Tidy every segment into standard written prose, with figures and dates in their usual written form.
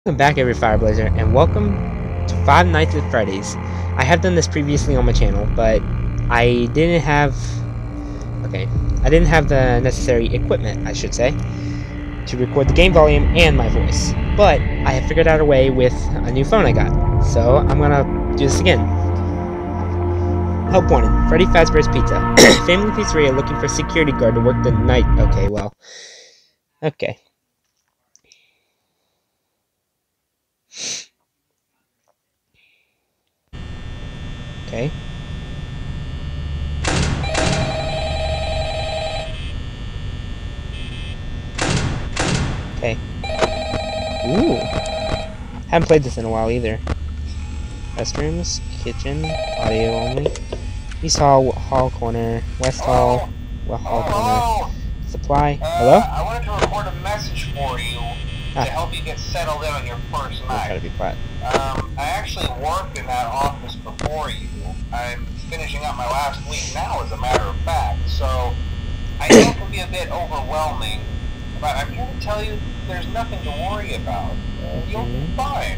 Welcome back, every Fireblazer, and welcome to Five Nights at Freddy's. I have done this previously on my channel, but I didn't have the necessary equipment, I should say, to record the game volume and my voice. But I have figured out a way with a new phone I got, so I'm gonna do this again. Help wanted: Freddy Fazbear's Pizza. Family pizzeria looking for a security guard to work the night. Okay. Okay. Okay. Ooh. Haven't played this in a while either. Restrooms, kitchen, audio only. East Hall, Hall Corner, West Hall, West Hall Corner. Supply. Hello? I wanted to record a message for you to help you get settled in on your first night. Try to be quiet. I actually worked in that office before you. I'm finishing up my last week now, as a matter of fact, so I know it can be a bit overwhelming, but I'm here to tell you there's nothing to worry about. You'll be fine.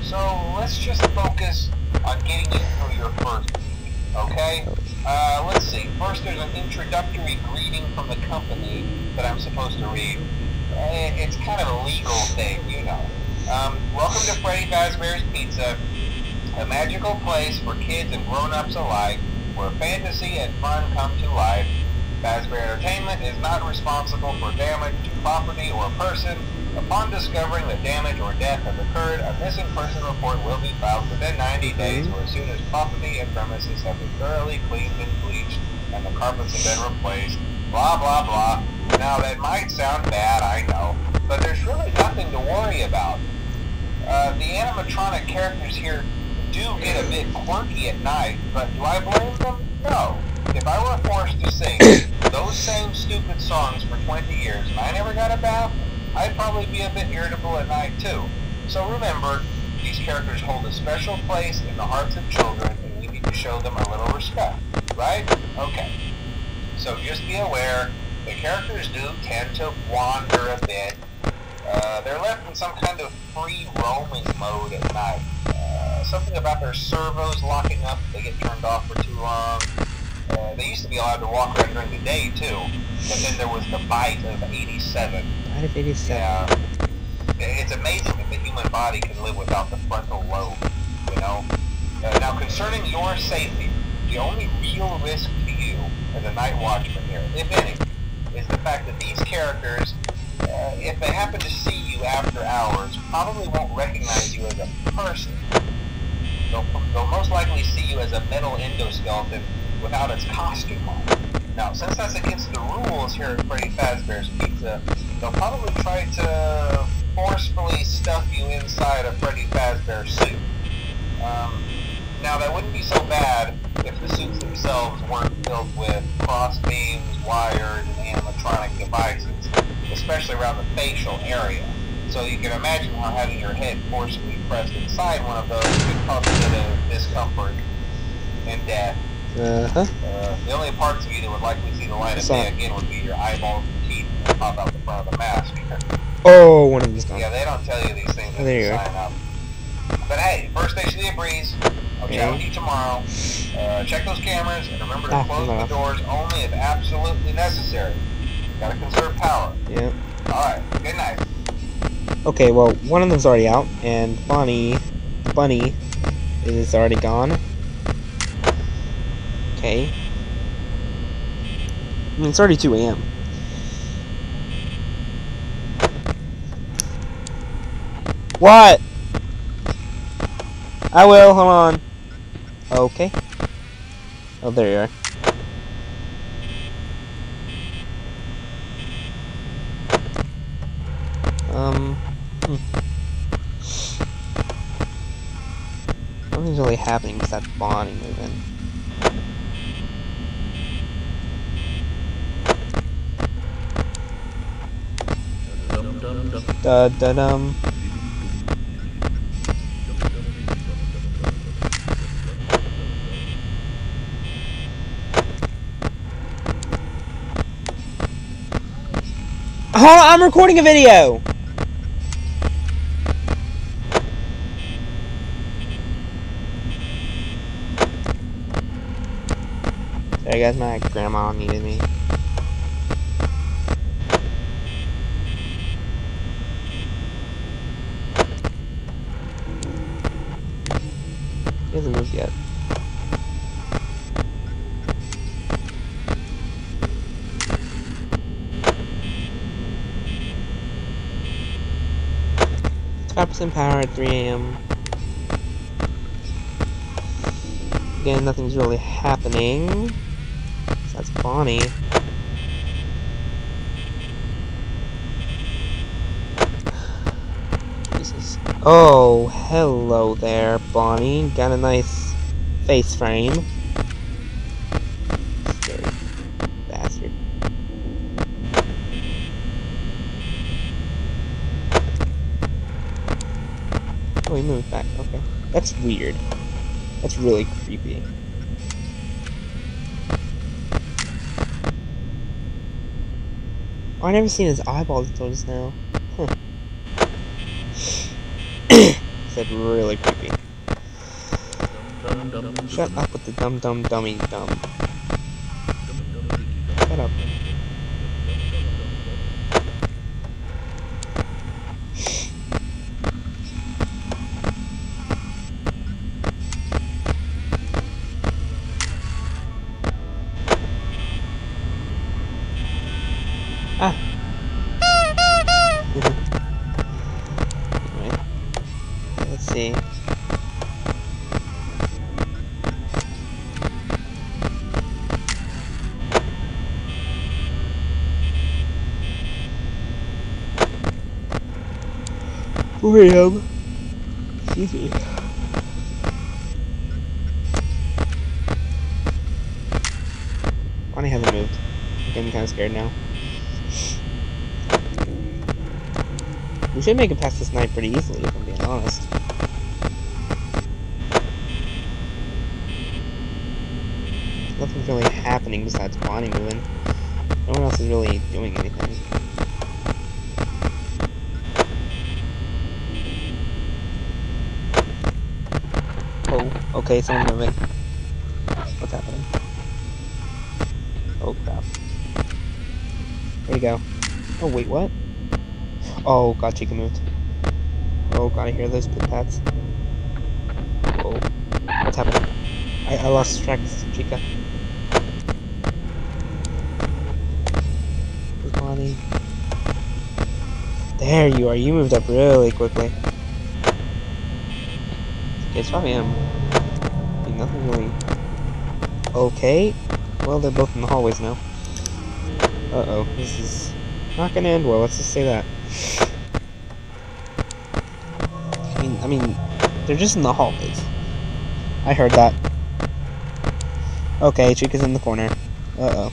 So let's just focus on getting you through your first week, okay? Let's see. First, there's an introductory greeting from the company that I'm supposed to read. It's kind of a legal thing, you know. Welcome to Freddy Fazbear's Pizza, a magical place for kids and grown-ups alike, where fantasy and fun come to life. Fazbear Entertainment is not responsible for damage to property or person. Upon discovering that damage or death has occurred, a missing person report will be filed within 90 days or as soon as property and premises have been thoroughly cleaned and bleached and the carpets have been replaced. Blah, blah, blah. Now, that might sound bad, I know, but there's really nothing to worry about. The animatronic characters here do get a bit quirky at night, but do I blame them? No. If I were forced to sing those same stupid songs for 20 years and I never got a bath, I'd probably be a bit irritable at night too. So remember, these characters hold a special place in the hearts of children and we need to show them a little respect, right? Okay. So just be aware, the characters do tend to wander a bit. They're left in some kind of free roaming mode at night. Something about their servos locking up if they get turned off for too long. They used to be allowed to walk around during the day too, but then there was the bite of 87. Bite of 87. Yeah. It's amazing that the human body can live without the frontal lobe, you know? Now, concerning your safety, the only real risk to you as a night watchman here, if any, is the fact that these characters, if they happen to see you after hours, probably won't recognize you as a person. They'll most likely see you as a metal endoskeleton without its costume on. Now, since that's against the rules here at Freddy Fazbear's Pizza, they'll probably try to forcefully stuff you inside a Freddy Fazbear suit. Now, that wouldn't be so bad if the suits themselves weren't filled with cross beams, wires, and animatronic devices, especially around the facial area. So you can imagine how having your head forcefully pressed inside one of those could cause a bit of discomfort and death. The only parts of you that would likely see the light of day again would be your eyeballs and teeth that pop out the front of the mask. Oh, one of them's gone. Yeah, they don't tell you these things when you sign up. But hey, first station of the breeze. I'll chat with you tomorrow. Check those cameras and remember to close the doors only if absolutely necessary. Gotta conserve power. Yeah. Alright, good night. Okay, well, one of them's already out, and Bunny is already gone. Okay. I mean, it's already 2 AM. What? I will, hold on. Okay. Oh, there you are. Nothing's really happening besides Bonnie moving. Da-da-dum. Oh, I'm recording a video! Sorry guys, my grandma needed me. He hasn't moved yet. It's 5% power at 3 AM. Again, nothing's really happening. That's Bonnie. Jesus. Oh, hello there, Bonnie. Got a nice face frame. Scary bastard. Oh, he moved back. Okay. That's weird. That's really creepy. Oh, I never seen his eyeballs until just now. Huh. That's really creepy. Shut up with the dumb dummy dumb. Shut up. Ah. Anyway, let's see. William. Excuse me. Bonnie hasn't moved. I'm getting kind of scared now. We should make it past this night pretty easily, if I'm being honest. Nothing's really happening besides Bonnie moving. No one else is really doing anything. Oh, okay, someone's moving. What's happening? Oh crap. Where'd he go? Oh wait, what? Oh god, Chica moved. Oh god, I hear those pit-pats. Oh, what's happening? I lost track of Chica. Where's Bonnie? There you are, you moved up really quickly. It's probably him. I mean, nothing really... Okay. Well, they're both in the hallways now. Uh-oh, this is not gonna end well, let's just say that. I mean, they're just in the hallways. I heard that. Okay, Chica's in the corner. Uh-oh.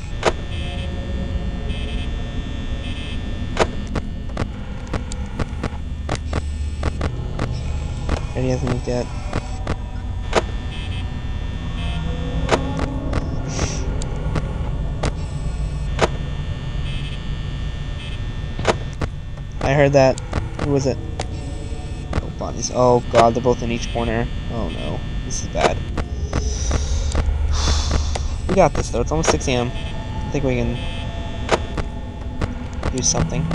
Freddy hasn't moved yet. I heard that. Who was it? Oh, Bonnie's. Oh god, they're both in each corner. Oh no, this is bad. We got this though. It's almost 6 AM. I think we can do something.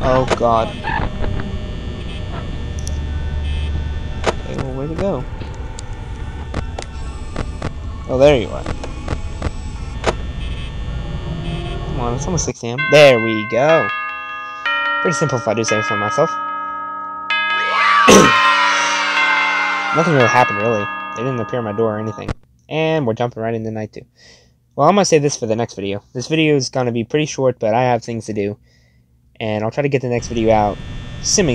Oh god. Okay, well, where'd it go? Oh, there you are. Come on, it's almost 6 AM. There we go. Pretty simple if I do say so myself. Nothing really happened, really. They didn't appear at my door or anything. And we're jumping right into night 2. Well, I'm going to save this for the next video. This video is going to be pretty short, but I have things to do. And I'll try to get the next video out soon.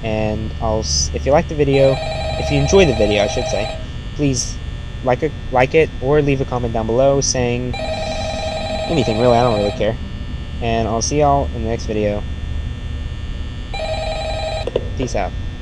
And if you like the video, if you enjoy the video, I should say, please like it or leave a comment down below saying anything, really. I don't really care. And I'll see y'all in the next video. Peace out.